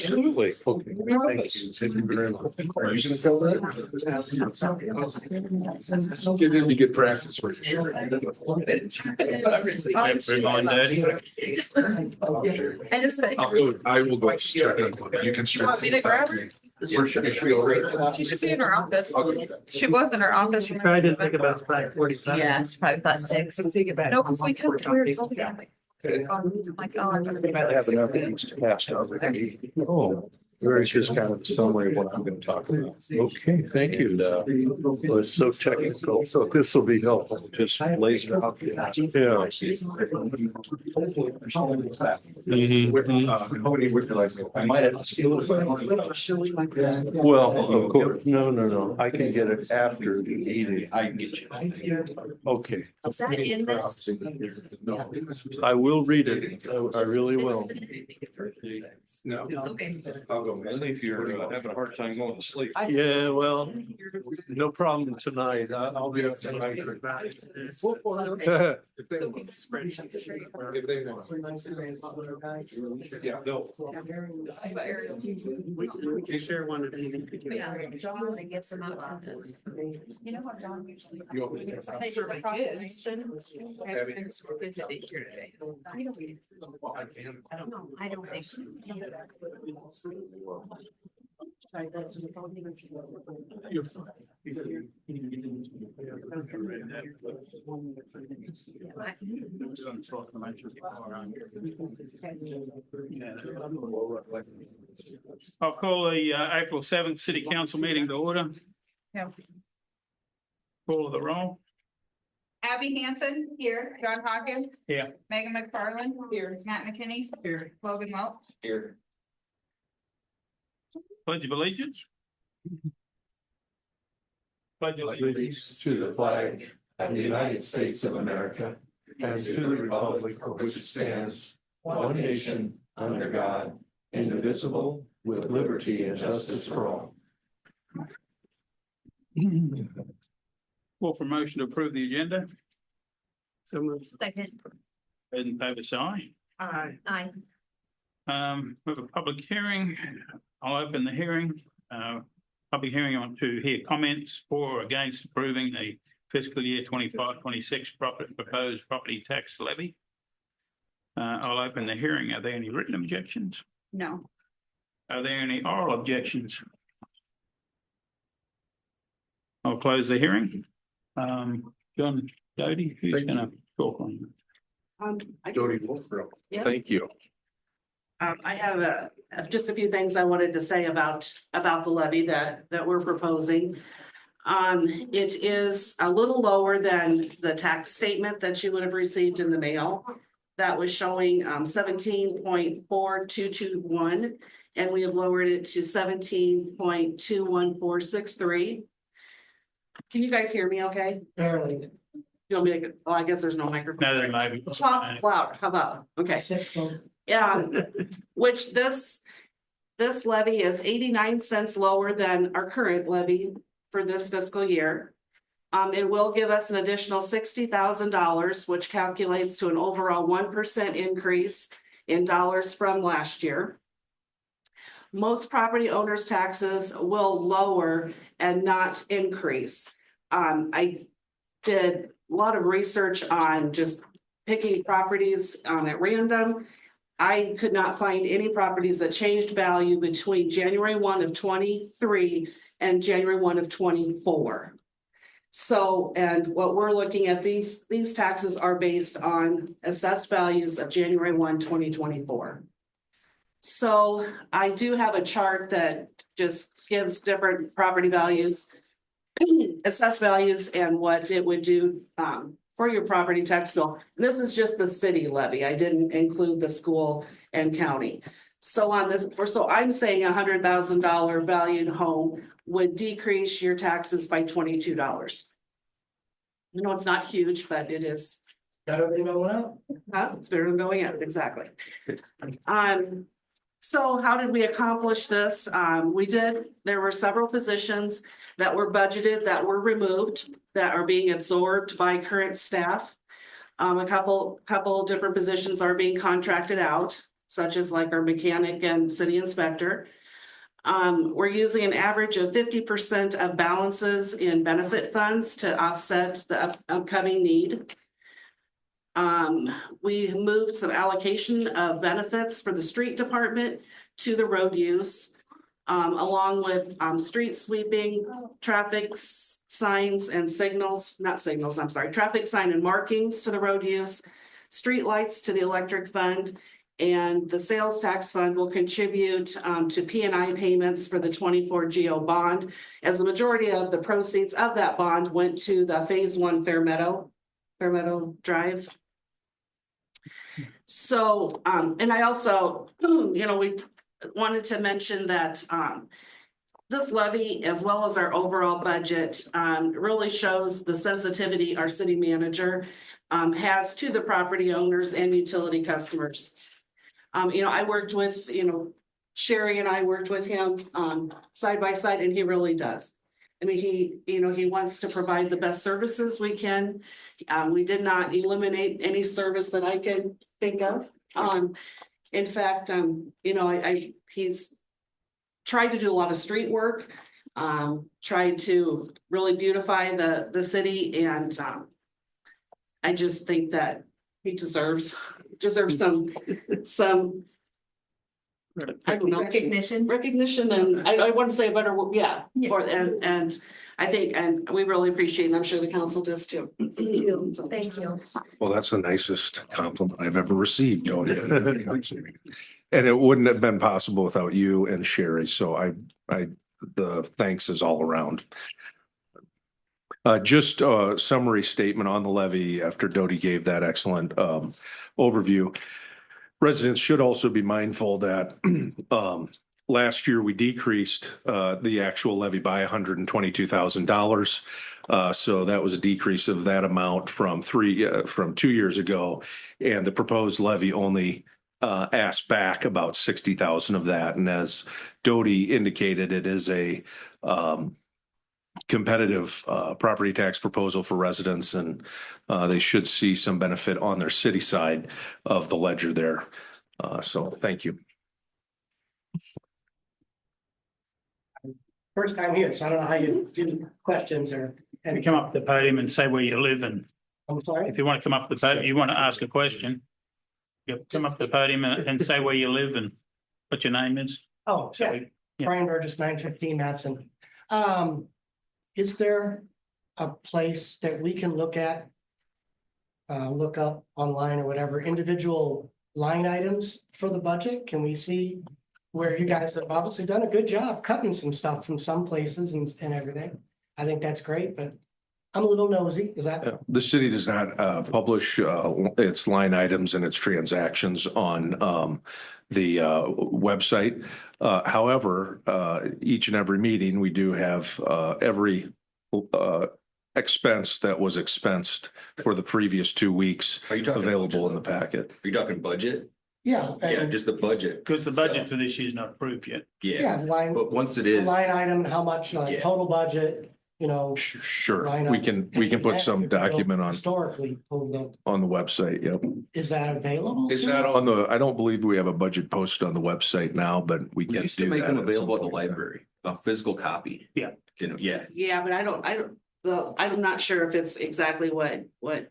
Absolutely. Okay. Thank you. Thank you very much. Are you gonna fill that? Get in to get practice with you. I just said. I will go check on it. You can. Want me to grab her? Where should she go? She should be in her office. She was in her office. I didn't think about 5:45. Yeah, it's probably about 6. No, because we couldn't. We were told to. Oh my God. Have enough things passed already. Oh, there is just kind of a summary of what I'm going to talk about. Okay, thank you. Well, it's so technical, so this will be helpful. Just lays it out. Yeah. I might have to. Well, of course, no. I can get it after the meeting. I can get you. Okay. Is that in this? I will read it. I really will. No. Okay. I'll go. Only if you're having a hard time going to sleep. Yeah, well, no problem tonight. I'll be up tonight. If they want. Yeah, they'll. You share one of these. Yeah, John, they give some out. You know what John usually. You want me to- They do the proclamation. It's a big here today. I can. I don't think so. You're fine. I'll call the April 7th City Council meeting to order. Yeah. Call of the roll. Abby Hansen. Here. John Hawkins. Here. Megan McFarland. Here. Matt McKinney. Here. Logan Welch. Here. Pledge of allegiance. Pledge of allegiance. Allegiance to the flag of the United States of America and to the republic for which it stands, one nation, under God, indivisible, with liberty and justice for all. Call for motion to approve the agenda. So moved. Second. Those in favor say aye. Aye. We have a public hearing. I'll open the hearing. Public hearing on to hear comments for or against approving the fiscal year 25-26 proposed property tax levy. I'll open the hearing. Are there any written objections? No. Are there any oral objections? I'll close the hearing. John Doty, who's going to talk on it? Jody Wolfbrook. Yeah. Thank you. I have just a few things I wanted to say about the levy that we're proposing. It is a little lower than the tax statement that you would have received in the mail. That was showing 17.4221, and we have lowered it to 17.21463. Can you guys hear me okay? Barely. You want me to, well, I guess there's no microphone. No, there may be. Talk louder, how about, okay. Which this levy is 89 cents lower than our current levy for this fiscal year. It will give us an additional $60,000, which calculates to an overall 1% increase in dollars from last year. Most property owners' taxes will lower and not increase. I did a lot of research on just picking properties at random. I could not find any properties that changed value between January 1 of 23 and January 1 of 24. So, and what we're looking at, these taxes are based on assessed values of January 1, 2024. So I do have a chart that just gives different property values, assessed values, and what it would do for your property tax bill. This is just the city levy. I didn't include the school and county. So on this, so I'm saying $100,000 valued home would decrease your taxes by $22. You know, it's not huge, but it is. Better than going up. It's better than going up, exactly. So how did we accomplish this? There were several positions that were budgeted that were removed that are being absorbed by current staff. A couple different positions are being contracted out. such as like our mechanic and city inspector. We're using an average of 50% of balances in benefit funds to offset the upcoming need. We moved some allocation of benefits for the street department to the road use, along with street sweeping, traffic signs and signals, not signals, I'm sorry, traffic sign and markings to the road use, street lights to the electric fund, and the sales tax fund will contribute to P&I payments for the 24 GO bond, as the majority of the proceeds of that bond went to the phase 1 Fairmeadow Drive. So, and I also, we wanted to mention that this levy, as well as our overall budget, really shows the sensitivity our city manager has to the property owners and utility customers. I worked with, Sherry and I worked with him side by side, and he really does. I mean, he wants to provide the best services we can. We did not eliminate any service that I can think of. In fact, he's tried to do a lot of street work, tried to really beautify the city, and I just think that he deserves some I don't know, recognition, and I want to say a better word, and I think, and we really appreciate it, and I'm sure the council does too. Thank you. Well, that's the nicest compliment I've ever received. And it wouldn't have been possible without you and Sherry. So the thanks is all around. Just a summary statement on the levy after Dodie gave that excellent overview. Residents should also be mindful that last year we decreased the actual levy by $122,000. So that was a decrease of that amount from 2 years ago. And the proposed levy only asked back about 60,000 of that. And as Dodie indicated, it is a competitive property tax proposal for residents, and they should see some benefit on their city side of the ledger there. So thank you. First time here, so I don't know how you do questions or. You come up to the podium and say where you live, and I'm sorry? if you want to come up to the podium, you want to ask a question, you come up to the podium and say where you live and what your name is. Oh, So yeah. yeah. Brian Burgess, 915 Matson. Is there a place that we can look at, look up online or whatever, individual line items for the budget? Can we see where you guys have obviously done a good job cutting some stuff from some places and everything? I think that's great, but I'm a little nosy. Is that? The city does not publish its line items and its transactions on the website. However, each and every meeting, we do have every expense that was expensed for the previous 2 weeks available in the packet. Are you talking budget? Yeah. Yeah, just the budget. Because the budget for this year is not approved yet. Yeah, Line, but once it is, line item, how much, like Yeah. total budget, Sure, line we item. can put some document on Historically pulled up. the website. Yep. Is that available? It's to not us? on the, I don't believe we have a budget posted on the website now, but we we can used to do make that them at available at some the point. library, a physical copy. Yeah. Yeah. Yeah, but I'm not sure if it's exactly what. If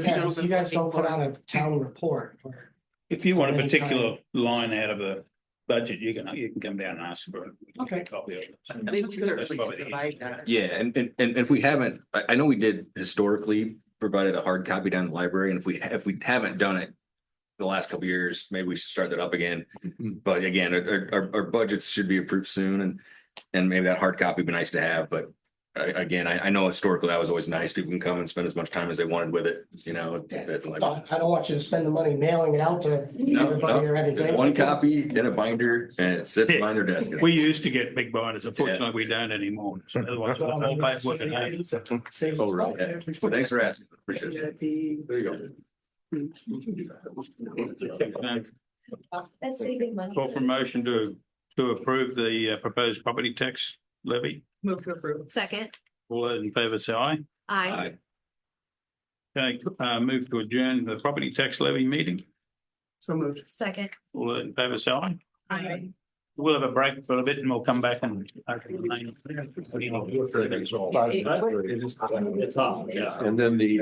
Yeah, you, you guys don't put out a town report or. if you want a Anytime. particular line out of a budget, you can come down and ask for Okay. a copy of it. We certainly That's can probably provide that. Yeah, and if we haven't, I know we did historically provided a hard copy down the library, and if we haven't done it the last couple of years, maybe we should start that up again. But again, our budgets should be approved soon, and maybe that hard copy would be nice to have, but again, I know historically that was always nice. People can come and spend as much time as they wanted with it, at the library. I don't want you to spend the money mailing it out to No, everybody or anything. There's one copy in a binder and it sits behind their desk. We used to get big binders. Unfortunately, we don't anymore. So otherwise, we'll all paperwork at home. Saves Oh, us really? money. Yeah. Well, thanks for asking. Appreciate it. There you go. That's saving money. Call for motion to approve the proposed property tax levy. Move to approve. Second. All those in favour say aye. Aye. Okay, move to adjourn the property tax levy meeting. So moved. Second. All in favor, say aye. Aye. We'll have a break for a bit and we'll come back and. It's on, yeah. And then the.